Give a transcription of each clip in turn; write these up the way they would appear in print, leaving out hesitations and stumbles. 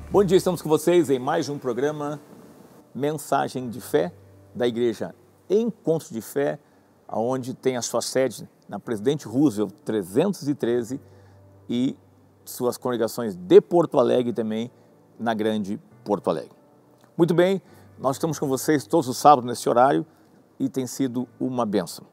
Bom dia, estamos com vocês em mais um programa Mensagem de Fé da Igreja Encontro de Fé, onde tem a sua sede na Presidente Roosevelt 313 e suas congregações de Porto Alegre também na Grande Porto Alegre. Muito bem, nós estamos com vocês todos os sábados nesse horário e tem sido uma bênção.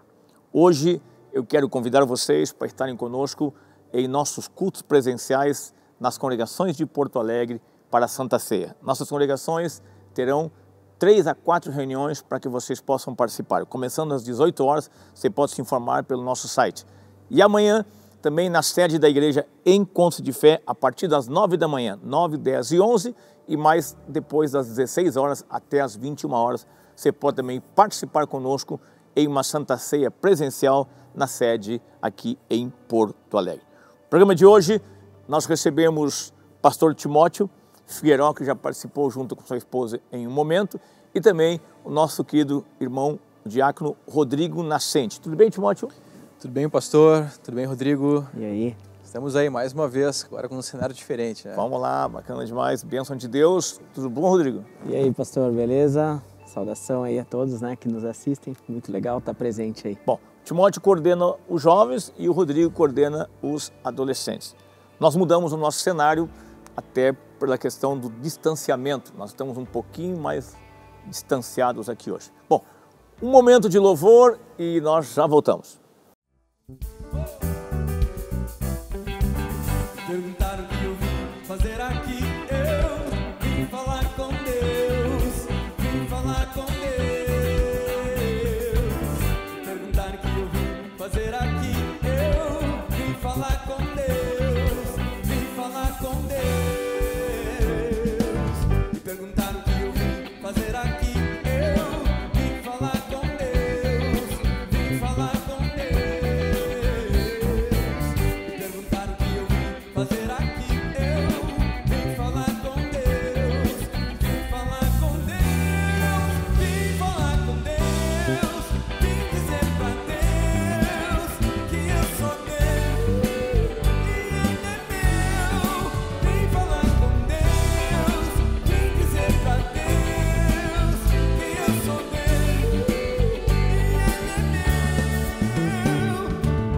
Hoje eu quero convidar vocês para estarem conosco em nossos cultos presenciais nas congregações de Porto Alegre para a Santa Ceia. Nossas congregações terão 3 a 4 reuniões para que vocês possam participar. Começando às 18 horas, você pode se informar pelo nosso site. E amanhã, também na sede da Igreja Encontro de Fé, a partir das 9 da manhã, 9, 10 e 11, e mais depois das 16 horas até as 21 horas, você pode também participar conosco em uma Santa Ceia presencial na sede aqui em Porto Alegre. No programa de hoje, nós recebemos pastor Timóteo Figueiró, que já participou junto com sua esposa em um momento, e também o nosso querido irmão diácono Rodrigo Nascente. Tudo bem, Timóteo? Tudo bem, pastor? Tudo bem, Rodrigo? E aí? Estamos aí mais uma vez, agora com um cenário diferente, né? Vamos lá, bacana demais, bênção de Deus. Tudo bom, Rodrigo? E aí, pastor, beleza? Saudação aí a todos, né, que nos assistem. Muito legal estar presente aí. Bom, Timóteo coordena os jovens e o Rodrigo coordena os adolescentes. Nós mudamos o nosso cenário até pela questão do distanciamento. Nós estamos um pouquinho mais distanciados aqui hoje. Bom, um momento de louvor e nós já voltamos. Perguntaram o que eu vim fazer aqui, eu vim falar com Deus, vim falar com Deus. Perguntaram o que eu vim fazer aqui, eu vim falar com Deus, vim falar com Deus. E perguntaram o que eu vim fazer aqui, eu vim falar com Deus, vim falar com Deus. E perguntaram o que eu vim fazer aqui, eu vim falar com Deus, vim falar com Deus, vim falar com Deus, vim dizer pra Deus que eu sou Deus e Ele é meu. Vim falar com Deus, vim dizer pra Deus que eu sou Deus e Ele é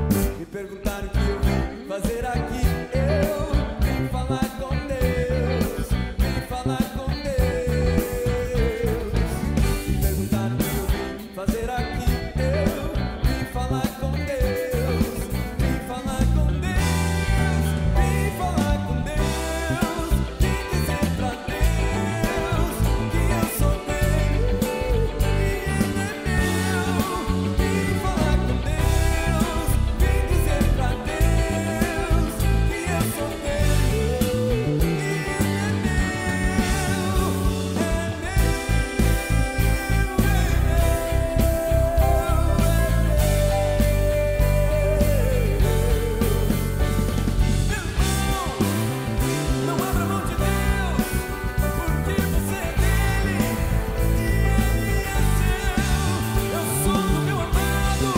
meu. Me perguntaram o que eu vim fazer aqui, eu vim falar com Deus, vim falar com Deus. Me perguntaram o que eu vim fazer aqui, eu vim falar com Deus, vim falar com Deus, vim falar com Deus, vim dizer pra Deus que eu sou Deus e Ele é meu. Vim falar com Deus, vim dizer pra Deus que eu sou Deus e Ele é Não abra mão de Deus, porque você é dele e Ele é seu. Eu sou do meu amado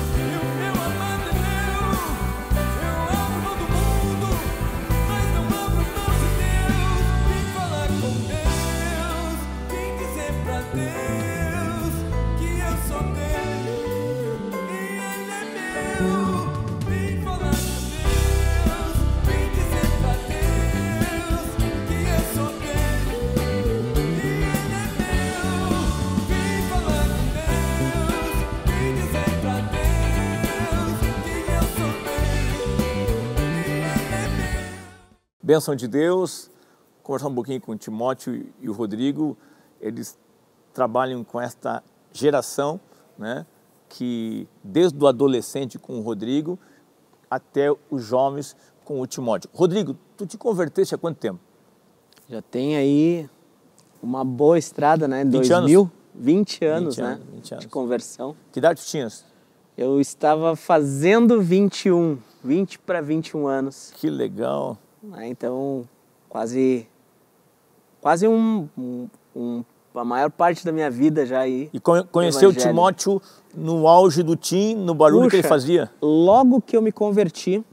e o meu amado é meu. Eu abro mão do mundo, mas não abro mão de Deus. Vim falar com Deus, vim dizer pra Deus que eu sou dele e Ele é meu. Vim falar com Deus, vim dizer pra Deus que eu sou dele e Ele é meu. Vim falar com Deus, vim dizer pra Deus que eu sou dele e Ele é meu. Bênção de Deus, conversar um pouquinho com o Timóteo e o Rodrigo. Eles trabalham com esta geração, né, que desde o adolescente com o Rodrigo até os jovens com o Timóteo. Rodrigo, tu te converteste há quanto tempo? Já tem aí uma boa estrada, né? 20 2000, 20 anos, 20 né? anos, 20 anos. De conversão. Que idade tu tinhas? Eu estava fazendo 21, 20 para 21 anos. Que legal. Né? Então, quase a maior parte da minha vida já aí. E conheceu o Evangelho. Timóteo no auge do tim, no barulho que ele Puxa, fazia? Logo que eu me converti,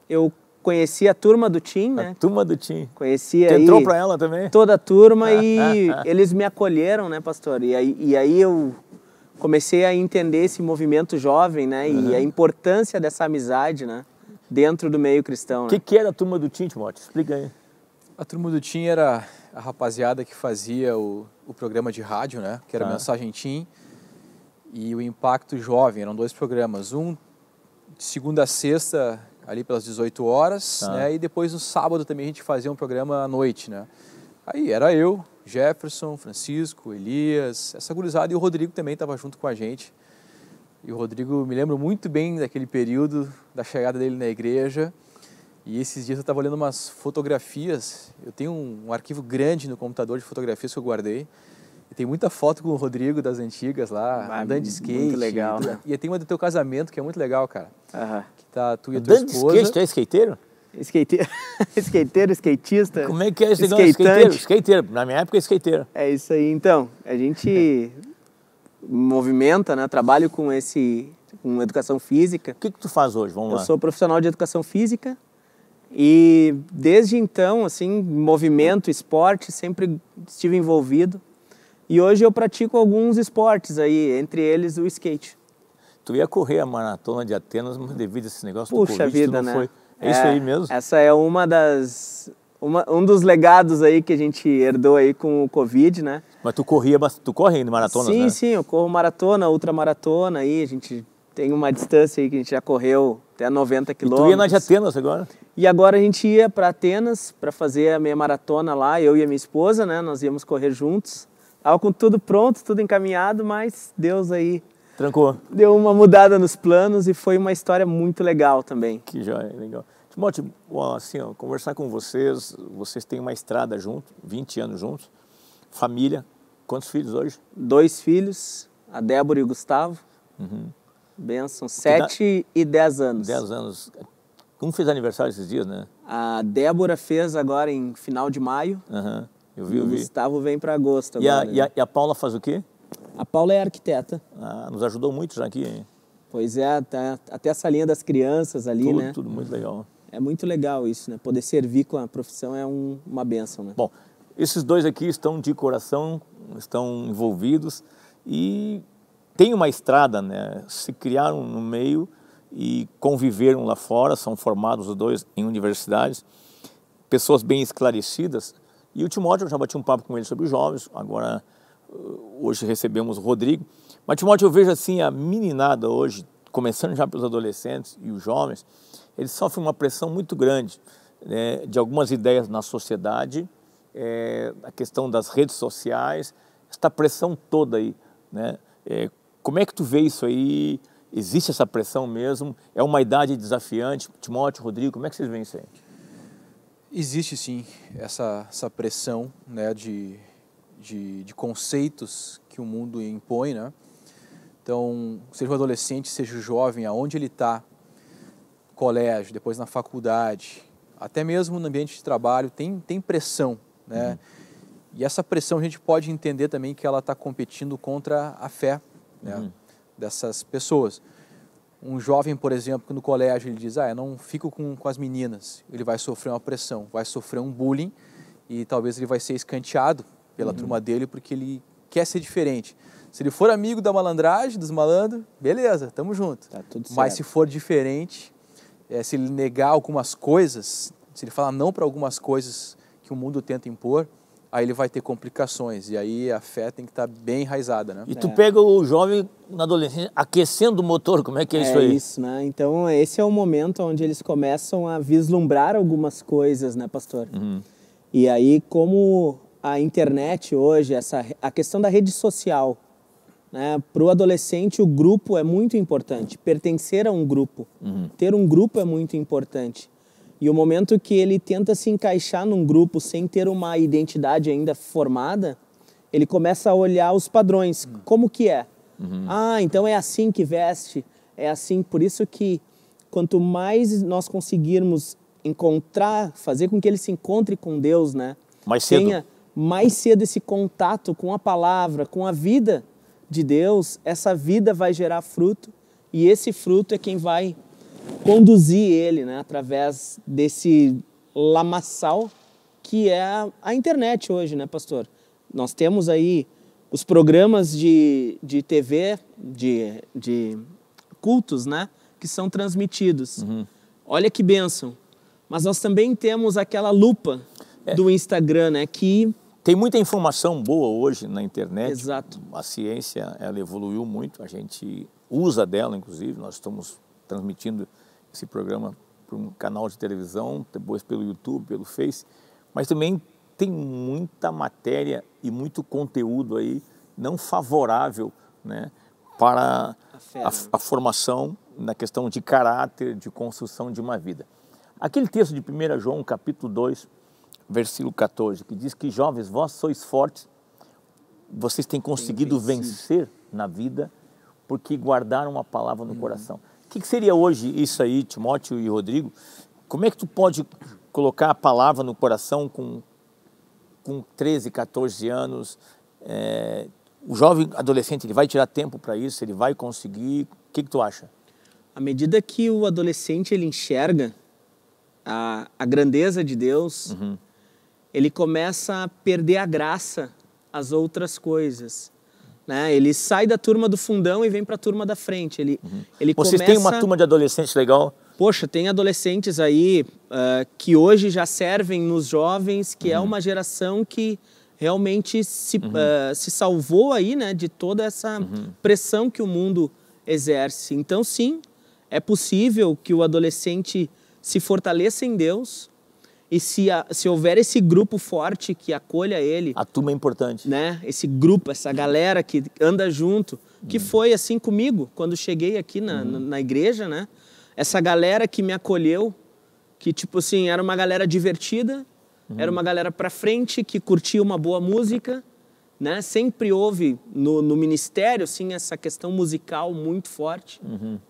eu conheci a turma do Tim, né? A turma do Tim. Conheci Tu aí entrou para ela também? toda a turma e eles me acolheram, né, pastor? E aí eu comecei a entender esse movimento jovem, né? E a importância dessa amizade, né? Dentro do meio cristão, né? O que era a turma do Tim, Timóteo? Explica aí. A turma do Tim era a rapaziada que fazia o programa de rádio, né? Que era Mensagem Tim e o Impacto Jovem. Eram 2 programas. Um de segunda a sexta, ali pelas 18 horas, né? E depois no sábado também a gente fazia um programa à noite, né? Aí era eu, Jefferson, Francisco, Elias, essa gurizada, e o Rodrigo também estava junto com a gente. E o Rodrigo, me lembro muito bem daquele período da chegada dele na igreja. E esses dias eu estava olhando umas fotografias. Eu tenho um arquivo grande no computador de fotografias que eu guardei. E tem muita foto com o Rodrigo das antigas lá, andando de skate. Muito legal, né? E tem uma do teu casamento que é muito legal, cara. Que tá tu e a tua Andando de esposa. skate, tu é skateiro? Skateiro, skatista. Como é que é esse negócio? Skateante. Skateiro. Na minha época, skateiro. É isso aí. Então, a gente movimenta, né? Trabalho com educação física. O que tu faz hoje? Vamos Eu lá. sou profissional de educação física e desde então, assim, movimento, esporte, sempre estive envolvido. E hoje eu pratico alguns esportes aí, entre eles o skate. Tu ia correr a maratona de Atenas, mas devido a esse negócio Puxa do Covid, vida, tu não né? foi. É isso aí mesmo? Essa é um dos legados aí que a gente herdou aí com o Covid, né? Mas tu corre ainda maratonas, Sim, né? sim, eu corro maratona, ultramaratona aí, a gente tem uma distância aí que a gente já correu até 90 E quilômetros. tu ia na de Atenas agora? E agora a gente ia para Atenas para fazer a meia maratona lá, eu e a minha esposa, né? Nós íamos correr juntos. Tava com tudo pronto, tudo encaminhado, mas Deus aí Trancou. deu uma mudada nos planos e foi uma história muito legal também. Que joia, legal. Timóteo, assim, ó, conversar com vocês têm uma estrada junto, 20 anos juntos, família, quantos filhos hoje? 2 filhos, a Débora e o Gustavo, bênção, 7 e 10 anos. 10 anos. Um fez aniversário esses dias, né? A Débora fez agora em final de maio, Eu e vi. o Gustavo vem para agosto E agora. a, Paula faz o quê? A Paula é arquiteta. Nos ajudou muito já aqui, hein? Pois é, até essa linha das crianças ali, né? Tudo muito legal. É muito legal isso, né? Poder servir com a profissão é uma bênção, né? Bom, esses dois aqui estão de coração, estão envolvidos e tem uma estrada, né? Se criaram no meio e conviveram lá fora, são formados os dois em universidades, pessoas bem esclarecidas. E o Timóteo, eu já bati um papo com ele sobre os jovens, agora hoje recebemos o Rodrigo. Mas, Timóteo, eu vejo assim a meninada hoje, começando já pelos adolescentes e os jovens, eles sofrem uma pressão muito grande, né, de algumas ideias na sociedade, a questão das redes sociais, essa pressão toda aí, né? Como é que tu vê isso aí? Existe essa pressão mesmo? É uma idade desafiante? Timóteo, Rodrigo, como é que vocês veem isso aí? Existe sim essa pressão, né, de conceitos que o mundo impõe, né? Então, seja o adolescente, seja o jovem, aonde ele está, colégio, depois na faculdade, até mesmo no ambiente de trabalho, tem pressão, né? E essa pressão a gente pode entender também que ela está competindo contra a fé, né, dessas pessoas. Um jovem, por exemplo, que no colégio ele diz, eu não fico com as meninas, ele vai sofrer uma pressão, vai sofrer um bullying e talvez ele vai ser escanteado pela turma dele porque ele quer ser diferente. Se ele for amigo da malandragem, dos malandros, beleza, tamo junto. Tá tudo certo. Mas se for diferente, se ele negar algumas coisas, se ele falar não para algumas coisas que o mundo tenta impor, aí ele vai ter complicações. E aí a fé tem que estar bem enraizada, né? E tu pega o jovem na adolescência aquecendo o motor, como é que é isso aí? É isso, né? Então esse é o momento onde eles começam a vislumbrar algumas coisas, né, pastor? E aí como a internet hoje, a questão da rede social, né? Para o adolescente o grupo é muito importante, pertencer a um grupo, ter um grupo é muito importante. E o momento que ele tenta se encaixar num grupo sem ter uma identidade ainda formada, ele começa a olhar os padrões, como que é. Então é assim que veste, é assim. Por isso que quanto mais nós conseguirmos encontrar, fazer com que ele se encontre com Deus, né? Mais cedo. Tenha mais cedo esse contato com a palavra, com a vida de Deus, essa vida vai gerar fruto e esse fruto é quem vai conduzir ele, né, através desse lamaçal que é a internet hoje, né, pastor? Nós temos aí os programas de TV, de cultos, né, que são transmitidos. Olha que bênção. Mas nós também temos aquela lupa do Instagram, né, que... Tem muita informação boa hoje na internet. Exato. A ciência, ela evoluiu muito, a gente usa dela, inclusive. Nós estamos transmitindo esse programa para um canal de televisão, depois pelo YouTube, pelo Face. Mas também tem muita matéria e muito conteúdo aí não favorável, né, para a formação na questão de caráter, de construção de uma vida. Aquele texto de 1 João, capítulo 2, versículo 14, que diz que jovens, vós sois fortes, vocês têm conseguido vencer na vida porque guardaram a palavra no coração. O que seria hoje isso aí, Timóteo e Rodrigo? Como é que tu pode colocar a palavra no coração com 13, 14 anos? O jovem adolescente, ele vai tirar tempo para isso? Ele vai conseguir? O que tu acha? À medida que o adolescente ele enxerga a grandeza de Deus, ele começa a perder a graça às outras coisas, né? Ele sai da turma do fundão e vem para a turma da frente. Vocês têm uma turma de adolescentes legal? Poxa, tem adolescentes aí que hoje já servem nos jovens, que é uma geração que realmente se salvou aí, né, de toda essa pressão que o mundo exerce. Então, sim, é possível que o adolescente se fortaleça em Deus e se houver esse grupo forte que acolha ele... A turma é importante. Né? Esse grupo, essa galera que anda junto, que foi assim comigo quando cheguei aqui na igreja, né? Essa galera que me acolheu, que tipo assim, era uma galera divertida, era uma galera pra frente, que curtia uma boa música, né? Sempre houve no ministério assim, essa questão musical muito forte,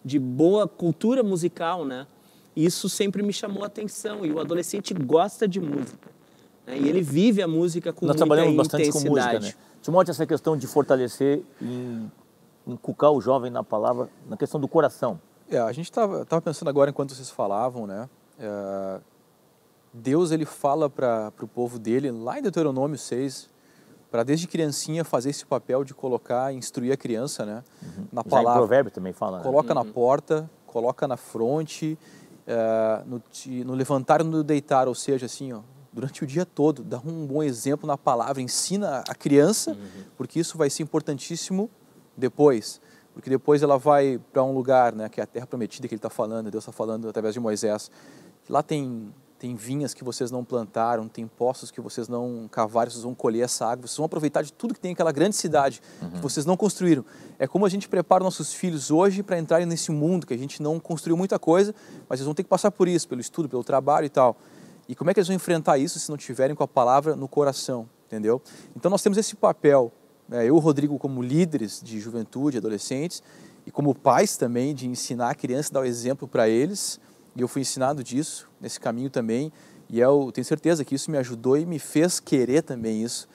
de boa cultura musical, né? Isso sempre me chamou a atenção, e o adolescente gosta de música, né? E ele vive a música com muita intensidade. Nós trabalhamos bastante com música, né? Timóteo, essa questão de fortalecer e inculcar o jovem na palavra, na questão do coração. A gente tava pensando agora enquanto vocês falavam, né? Deus, ele fala para o povo dele, lá em Deuteronômio 6, para desde criancinha fazer esse papel de colocar, instruir a criança, né? Na palavra. Já em Provérbio também fala, né? Coloca na porta, coloca na fronte, no levantar e no deitar, ou seja, assim, ó, durante o dia todo, dá um bom exemplo na palavra, ensina a criança, porque isso vai ser importantíssimo depois. Porque depois ela vai para um lugar, né, que é a terra prometida que ele está falando, Deus está falando através de Moisés. Lá tem vinhas que vocês não plantaram, tem poços que vocês não cavaram, vocês vão colher essa água, vocês vão aproveitar de tudo que tem aquela grande cidade que vocês não construíram. É como a gente prepara nossos filhos hoje para entrarem nesse mundo, que a gente não construiu muita coisa, mas eles vão ter que passar por isso, pelo estudo, pelo trabalho e tal. E como é que eles vão enfrentar isso se não tiverem com a palavra no coração, entendeu? Então nós temos esse papel, eu e o Rodrigo como líderes de juventude, adolescentes, e como pais também, de ensinar a criança, dar o exemplo para eles. E eu fui ensinado disso, nesse caminho também, e eu tenho certeza que isso me ajudou e me fez querer também isso.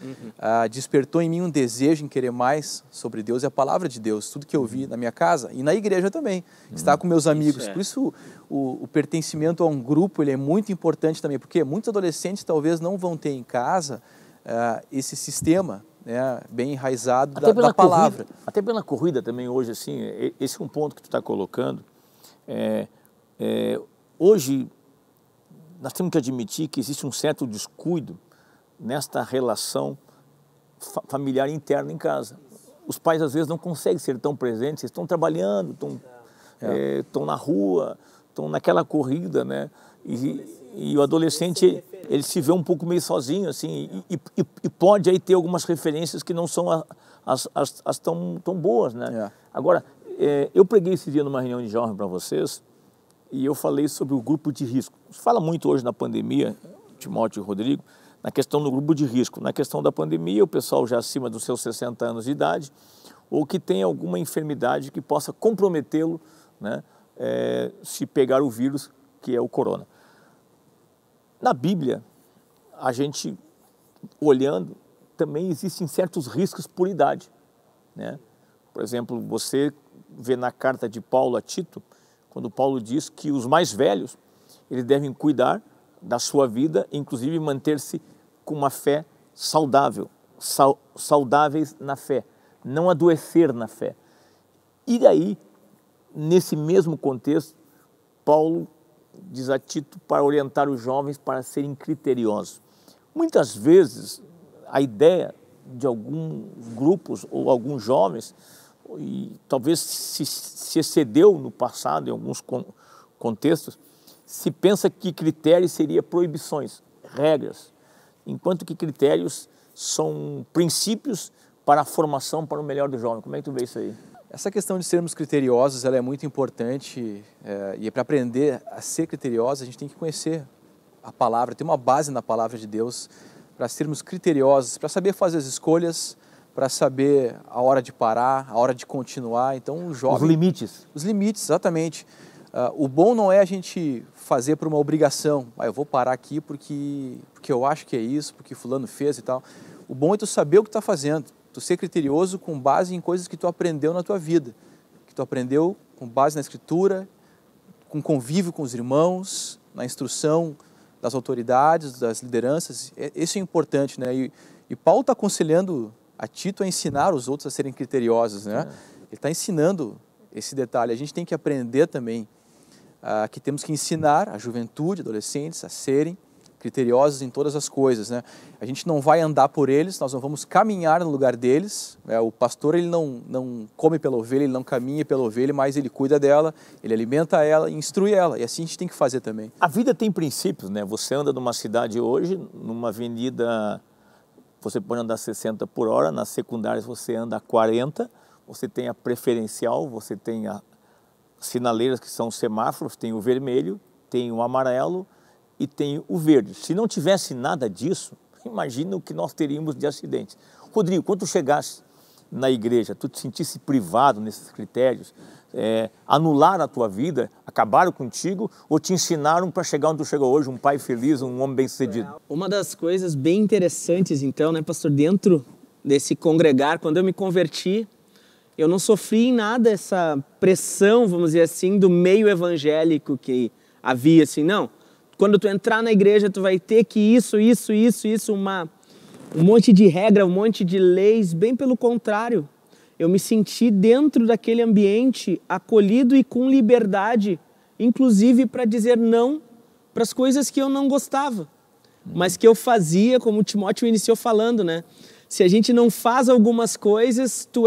Despertou em mim um desejo em querer mais sobre Deus e a palavra de Deus, tudo que eu vi na minha casa e na igreja também, estar com meus amigos. Por isso o pertencimento a um grupo ele é muito importante também, porque muitos adolescentes talvez não vão ter em casa esse sistema, né, bem enraizado da palavra. Até pela corrida também hoje, assim, esse é um ponto que tu está colocando. Hoje, nós temos que admitir que existe um certo descuido nesta relação familiar interna em casa. Os pais, às vezes, não conseguem ser tão presentes, eles estão trabalhando, estão na rua, estão naquela corrida, né? E o adolescente, ele se vê um pouco meio sozinho, assim, e pode aí ter algumas referências que não são as tão boas, né? Agora, eu preguei esse dia numa reunião de jovens para vocês, e eu falei sobre o grupo de risco. Se fala muito hoje na pandemia, Timóteo e Rodrigo, na questão do grupo de risco. Na questão da pandemia, o pessoal já acima dos seus 60 anos de idade, ou que tem alguma enfermidade que possa comprometê-lo, né, se pegar o vírus, que é o corona. Na Bíblia, a gente, olhando, também existem certos riscos por idade, né? Por exemplo, você vê na carta de Paulo a Tito, quando Paulo diz que os mais velhos, eles devem cuidar da sua vida, inclusive manter-se com uma fé saudável, saudáveis na fé, não adoecer na fé. E daí, nesse mesmo contexto, Paulo diz a Tito para orientar os jovens para serem criteriosos. Muitas vezes, a ideia de alguns grupos ou alguns jovens, e talvez se excedeu no passado em alguns contextos, se pensa que critérios seriam proibições, regras, enquanto que critérios são princípios para a formação, para o melhor do jovem. Como é que tu vê isso aí? Essa questão de sermos criteriosos, ela é muito importante, e para aprender a ser criteriosos, a gente tem que conhecer a palavra, ter uma base na palavra de Deus, para sermos criteriosos, para saber fazer as escolhas, para saber a hora de parar, a hora de continuar. Então, o jovem... Os limites. Os limites, exatamente. O bom não é a gente fazer por uma obrigação. Eu vou parar aqui porque eu acho que é isso, porque fulano fez e tal. O bom é tu saber o que tu está fazendo. Tu ser criterioso com base em coisas que tu aprendeu na tua vida. Que tu aprendeu com base na Escritura, com convívio com os irmãos, na instrução das autoridades, das lideranças. Isso é importante, né? E Paulo está aconselhando a Tito a ensinar os outros a serem criteriosos, né? Ele está ensinando esse detalhe. A gente tem que aprender também que temos que ensinar a juventude, adolescentes, a serem criteriosos em todas as coisas, né? A gente não vai andar por eles, nós não vamos caminhar no lugar deles. O pastor, ele não come pela ovelha, ele não caminha pela ovelha, mas ele cuida dela, ele alimenta ela, instrui ela, e assim a gente tem que fazer também. A vida tem princípios, né? Você anda numa cidade hoje, numa avenida, você pode andar 60 por hora, nas secundárias você anda a 40, você tem a preferencial, você tem as sinaleiras que são os semáforos, tem o vermelho, tem o amarelo e tem o verde. Se não tivesse nada disso, imagina o que nós teríamos de acidentes. Rodrigo, quando tu chegasse na igreja, tu te sentisse privado nesses critérios, anularam a tua vida, acabaram contigo, ou te ensinaram para chegar onde tu chegou hoje, um pai feliz, um homem bem-sucedido? Uma das coisas bem interessantes, então, né, pastor, dentro desse congregar, quando eu me converti, eu não sofri em nada essa pressão, vamos dizer assim, do meio evangélico que havia, assim, não. Quando tu entrar na igreja, tu vai ter que isso, um monte de regra, um monte de leis. Bem pelo contrário, eu me senti dentro daquele ambiente acolhido e com liberdade, inclusive para dizer não para as coisas que eu não gostava, mas que eu fazia, como o Timóteo iniciou falando, né? Se a gente não faz algumas coisas, tu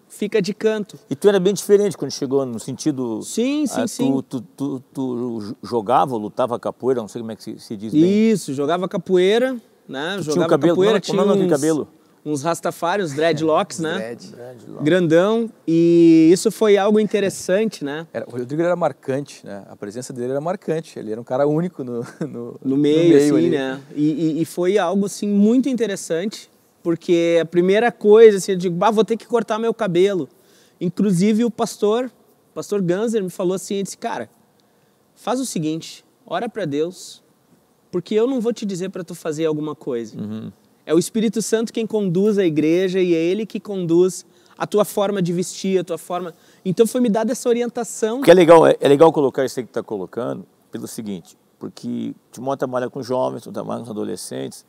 fica de canto. E tu era bem diferente quando chegou, no sentido... Sim. Tu jogava, lutava capoeira, não sei como é que se diz bem. Isso, jogava capoeira, né? Jogava cabelo, capoeira, tinha uns rastafari, uns dreadlocks, né? Grandão. E isso foi algo interessante, né? O Rodrigo era marcante, né? A presença dele era marcante. Ele era um cara único no meio assim, ali, né? E foi algo, assim, muito interessante. Porque a primeira coisa, assim, eu digo, vou ter que cortar meu cabelo. Inclusive o pastor Ganser me falou assim, ele disse, cara, faz o seguinte, ora para Deus, porque eu não vou te dizer para tu fazer alguma coisa. É o Espírito Santo quem conduz a igreja e é Ele que conduz a tua forma de vestir, a tua forma... Então foi me dada essa orientação. Porque é legal colocar isso aí que tu está colocando, pelo seguinte, porque Timóteo trabalha com jovens, tu trabalha com adolescentes,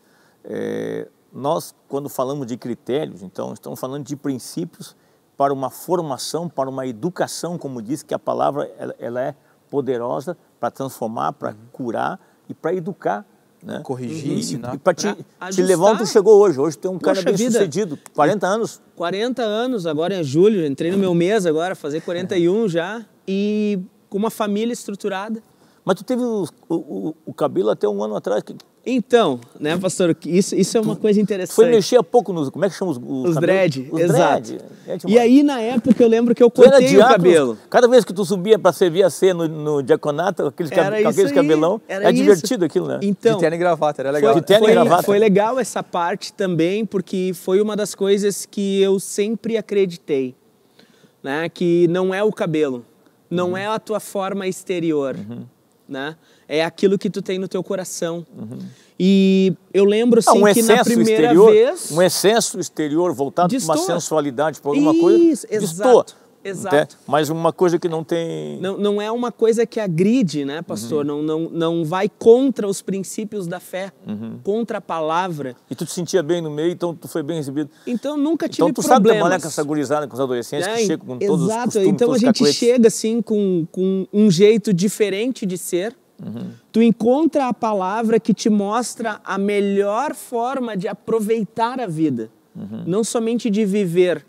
nós, quando falamos de critérios, então, estamos falando de princípios para uma formação, para uma educação, como diz, que a palavra ela é poderosa para transformar, para curar e para educar, né? Corrigir, ensinar. E para te levar onde tu chegou hoje. Hoje tu é um cara bem sucedido, 40 anos. 40 anos, agora em julho, entrei no meu mês agora, fazer 41 já, e com uma família estruturada. Mas tu teve o cabelo até um ano atrás. Então, né, pastor, isso é uma coisa interessante. Foi mexer há pouco nos... Como é que chama os dread? Exato. Dread. E aí, na época, eu lembro que eu cortei o cabelo. Cada vez que tu subia para servir a ceia no diaconato, com aqueles cabelão, é divertido aquilo, né? Então, de terno e gravata, era legal. Foi legal essa parte também, porque foi uma das coisas que eu sempre acreditei, né? Que não é o cabelo, não é a tua forma exterior, né? É aquilo que tu tem no teu coração. E eu lembro, assim, que na primeira vez... Um excesso exterior voltado para uma sensualidade, para alguma coisa, destoa. Exato. Mas uma coisa que não tem... Não é uma coisa que agride, né, pastor? Não vai contra os princípios da fé, contra a palavra. E tu te sentia bem no meio, então tu foi bem recebido. Então nunca tive Então tu problemas. sabe trabalhar com essa gurizada, com os adolescentes que chegam com todos os exato. costumes, Então todos a os gente cacuetes. chega assim com um jeito diferente de ser. Tu encontra a palavra que te mostra a melhor forma de aproveitar a vida, não somente de viver.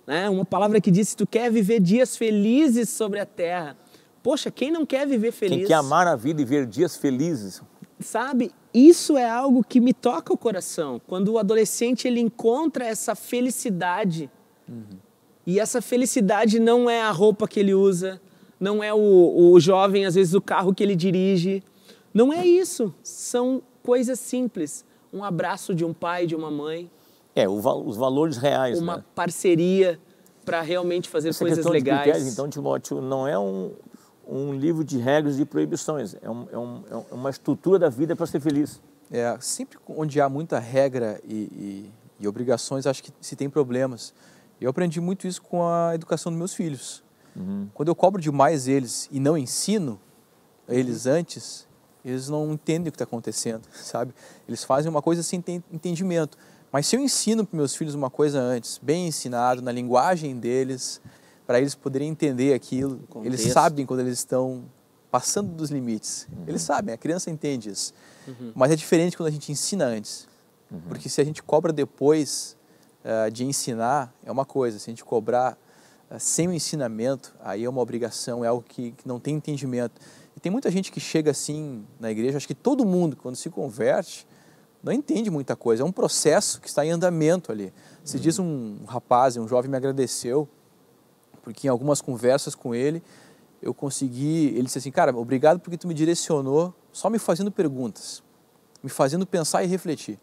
Né? Uma palavra que diz: se tu quer viver dias felizes sobre a terra. Poxa, quem não quer viver feliz? Quem quer amar a vida e ver dias felizes. Sabe, isso é algo que me toca o coração. Quando o adolescente ele encontra essa felicidade. E essa felicidade não é a roupa que ele usa, não é o jovem, às vezes, o carro que ele dirige. Não é isso. São coisas simples. Um abraço de um pai, de uma mãe. Os valores reais. Uma né? parceria para realmente fazer Essa coisas questão de legais. critérios, então, Timóteo, não é um livro de regras e de proibições. É uma estrutura da vida para ser feliz. Sempre onde há muita regra e obrigações, acho que se tem problemas. Eu aprendi muito isso com a educação dos meus filhos. Quando eu cobro demais eles e não ensino eles antes, eles não entendem o que está acontecendo, sabe? Eles fazem uma coisa sem ter entendimento. Mas se eu ensino para meus filhos uma coisa antes, bem ensinado, na linguagem deles, para eles poderem entender aquilo, eles sabem quando eles estão passando dos limites. Eles sabem, a criança entende isso. Mas é diferente quando a gente ensina antes. Porque se a gente cobra depois de ensinar, é uma coisa. Se a gente cobrar sem o ensinamento, aí é uma obrigação, é algo que não tem entendimento. E tem muita gente que chega assim na igreja, acho que todo mundo, quando se converte, não entende muita coisa. É um processo que está em andamento ali. Se diz um rapaz, um jovem me agradeceu, porque em algumas conversas com ele, eu consegui... Ele disse assim: cara, obrigado porque tu me direcionou só me fazendo perguntas, me fazendo pensar e refletir.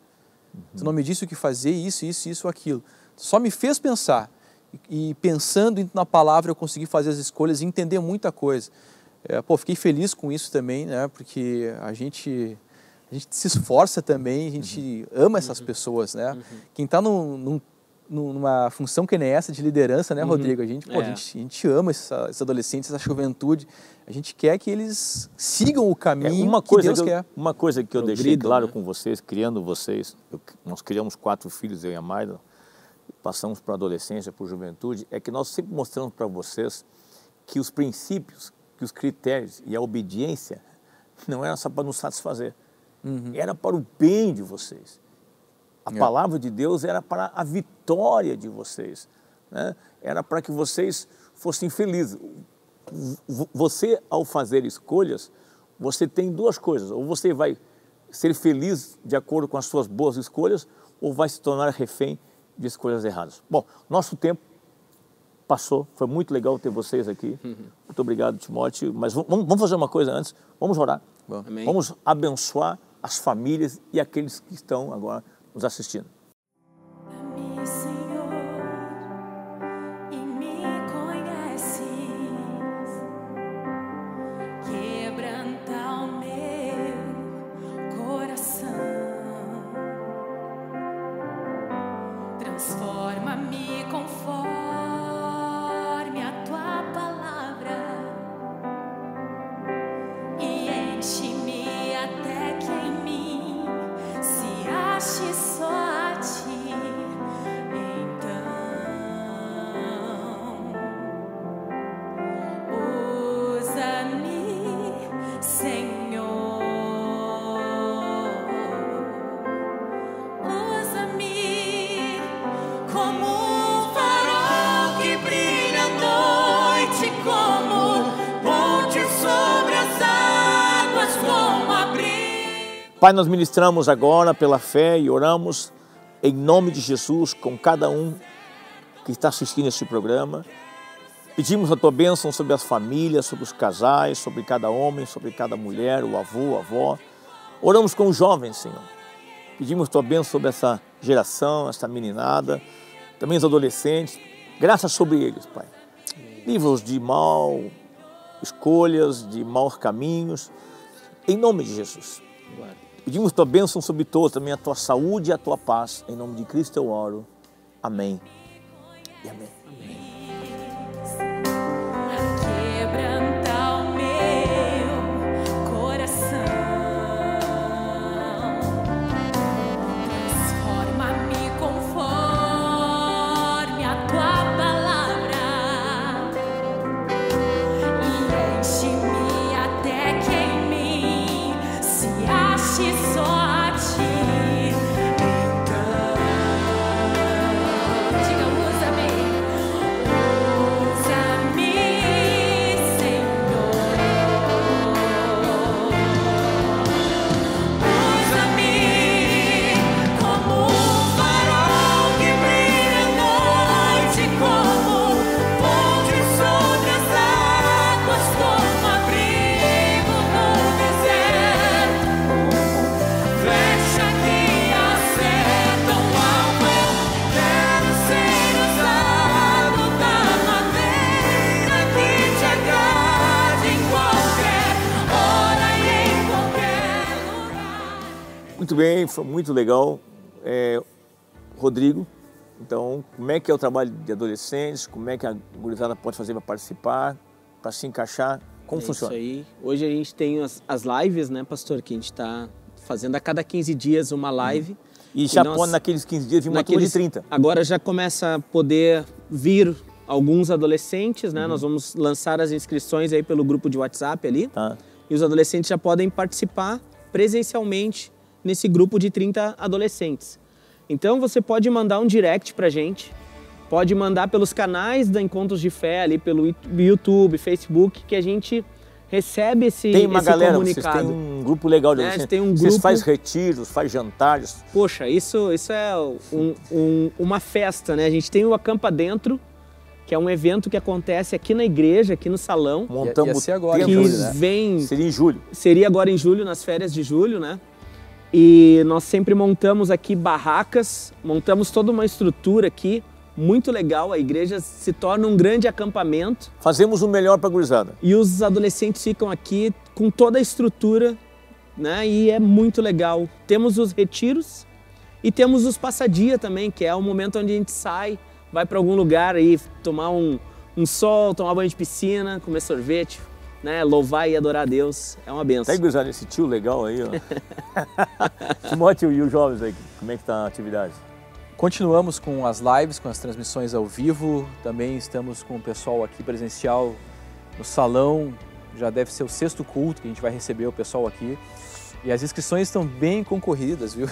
Tu não me disse o que fazer, isso, aquilo. Tu só me fez pensar. E pensando na palavra, eu consegui fazer as escolhas e entender muita coisa. Fiquei feliz com isso também, né? Porque a gente se esforça também, a gente ama essas pessoas, né? Quem está numa função que nem essa de liderança, né, Rodrigo? A gente ama esses adolescentes, essa juventude. A gente quer que eles sigam o caminho que Deus quer. Uma coisa que eu deixei claro com vocês, criando vocês, nós criamos 4 filhos, eu e a Mayra, passamos para a adolescência, para a juventude, é que nós sempre mostramos para vocês que os princípios, que os critérios e a obediência não eram só para nos satisfazer. Era para o bem de vocês. A palavra de Deus era para a vitória de vocês, né? Era para que vocês fossem felizes. Você, ao fazer escolhas, você tem 2 coisas. Ou você vai ser feliz de acordo com as suas boas escolhas, ou vai se tornar refém de escolhas erradas. Bom, nosso tempo passou. Foi muito legal ter vocês aqui. Muito obrigado, Timóteo. Mas vamos fazer uma coisa antes. Vamos orar. Amém. Vamos abençoar as famílias e aqueles que estão agora nos assistindo. Dá-me, Senhor, e me conheces, quebranta o meu coração, transforma-me conforme a tua palavra e enche-me até que em mim se ache só a ti. Então usa-me, Senhor, usa-me como um farol que brilha à noite, como ponte sobre as águas, como abrigo. Pai, nós ministramos agora pela fé e oramos em nome de Jesus com cada um que está assistindo este programa. Pedimos a tua bênção sobre as famílias, sobre os casais, sobre cada homem, sobre cada mulher, o avô, a avó. Oramos com os jovens, Senhor. Pedimos a tua bênção sobre essa geração, essa meninada, também os adolescentes. Graça sobre eles, Pai. Livra-os de mal escolhas, de maus caminhos, em nome de Jesus. Pedimos a tua bênção sobre todos, também a tua saúde e a tua paz. Em nome de Cristo eu oro. Amém e amém. Amém. Muito bem, foi muito legal. Rodrigo, então, como é que é o trabalho de adolescentes? Como é que a gurizada pode fazer para participar, para se encaixar? Como funciona? Isso aí. Hoje a gente tem as lives, né, pastor, que a gente está fazendo a cada 15 dias uma live. E já pode naqueles 15 dias vir uma turma de 30. Agora já começa a poder vir alguns adolescentes, né? Nós vamos lançar as inscrições aí pelo grupo de WhatsApp ali. Tá. E os adolescentes já podem participar presencialmente nesse grupo de 30 adolescentes. Então você pode mandar um direct pra gente, pode mandar pelos canais da Encontros de Fé ali, pelo YouTube, Facebook, que a gente recebe esse comunicado. Tem uma galera, vocês têm um grupo legal de adolescentes. Tem um Vocês grupo... fazem retiros, fazem jantares. Poxa, isso é uma festa, né? A gente tem o Acampa Dentro, que é um evento que acontece aqui na igreja, aqui no salão. Montamos ia ser agora, que em julho, né? Seria em julho. Seria agora em julho, nas férias de julho, né? E nós sempre montamos aqui barracas, montamos toda uma estrutura aqui, muito legal. A igreja se torna um grande acampamento. Fazemos o melhor para a gurizada. E os adolescentes ficam aqui com toda a estrutura, né? E é muito legal. Temos os retiros e temos os passadia também, que é o momento onde a gente sai, vai para algum lugar aí, tomar um sol, tomar banho de piscina, comer sorvete, né? Louvar e adorar a Deus. É uma benção. Tá aí, gurizada, esse tio legal aí, ó. Timóteo e os jovens aí, como é que tá a atividade? Continuamos com as lives, com as transmissões ao vivo. Também estamos com o pessoal aqui presencial no salão. Já deve ser o 6º culto que a gente vai receber o pessoal aqui. E as inscrições estão bem concorridas, viu?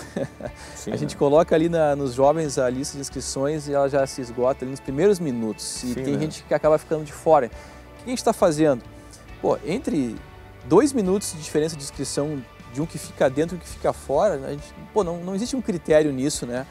Sim, a gente coloca ali nos jovens a lista de inscrições e ela já se esgota ali nos primeiros minutos. E Sim, tem né? gente que acaba ficando de fora. O que a gente está fazendo? Pô, entre 2 minutos de diferença de inscrição de um que fica dentro e um que fica fora, a gente, pô, não existe um critério nisso, né?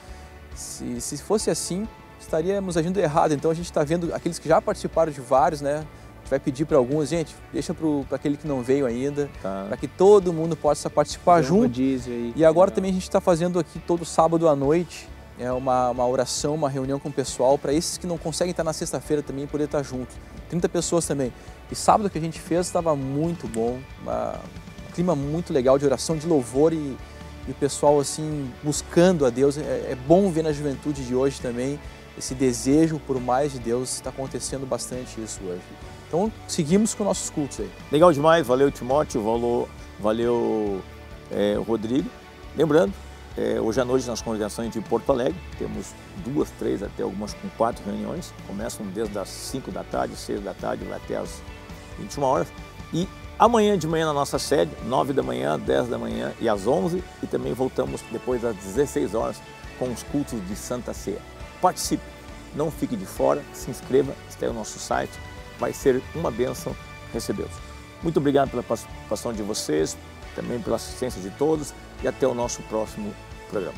Se fosse assim, estaríamos agindo errado. Então a gente está vendo aqueles que já participaram de vários, né? A gente vai pedir para alguns, gente, deixa para aquele que não veio ainda, Tá. para que todo mundo possa participar junto. Rodízio aí. E agora também a gente está fazendo aqui todo sábado à noite uma oração, uma reunião com o pessoal, para esses que não conseguem estar na sexta-feira também poder estar junto. 30 pessoas também. E sábado que a gente fez estava muito bom, um clima muito legal de oração, de louvor e o pessoal assim buscando a Deus. É bom ver na juventude de hoje também esse desejo por mais de Deus. Está acontecendo bastante isso hoje. Então seguimos com nossos cultos aí. Legal demais, valeu Timóteo, valeu Rodrigo. Lembrando, hoje à noite nas congregações de Porto Alegre, temos 2, 3, até algumas com 4 reuniões. Começam desde as 5 da tarde, 6 da tarde, vai até as 21 horas. E amanhã de manhã na nossa sede, 9 da manhã, 10 da manhã e às 11. E também voltamos depois às 16 horas com os cultos de Santa Ceia. Participe, não fique de fora, se inscreva, está aí o nosso site. Vai ser uma bênção recebê-los. Muito obrigado pela participação de vocês, também pela assistência de todos e até o nosso próximo programa.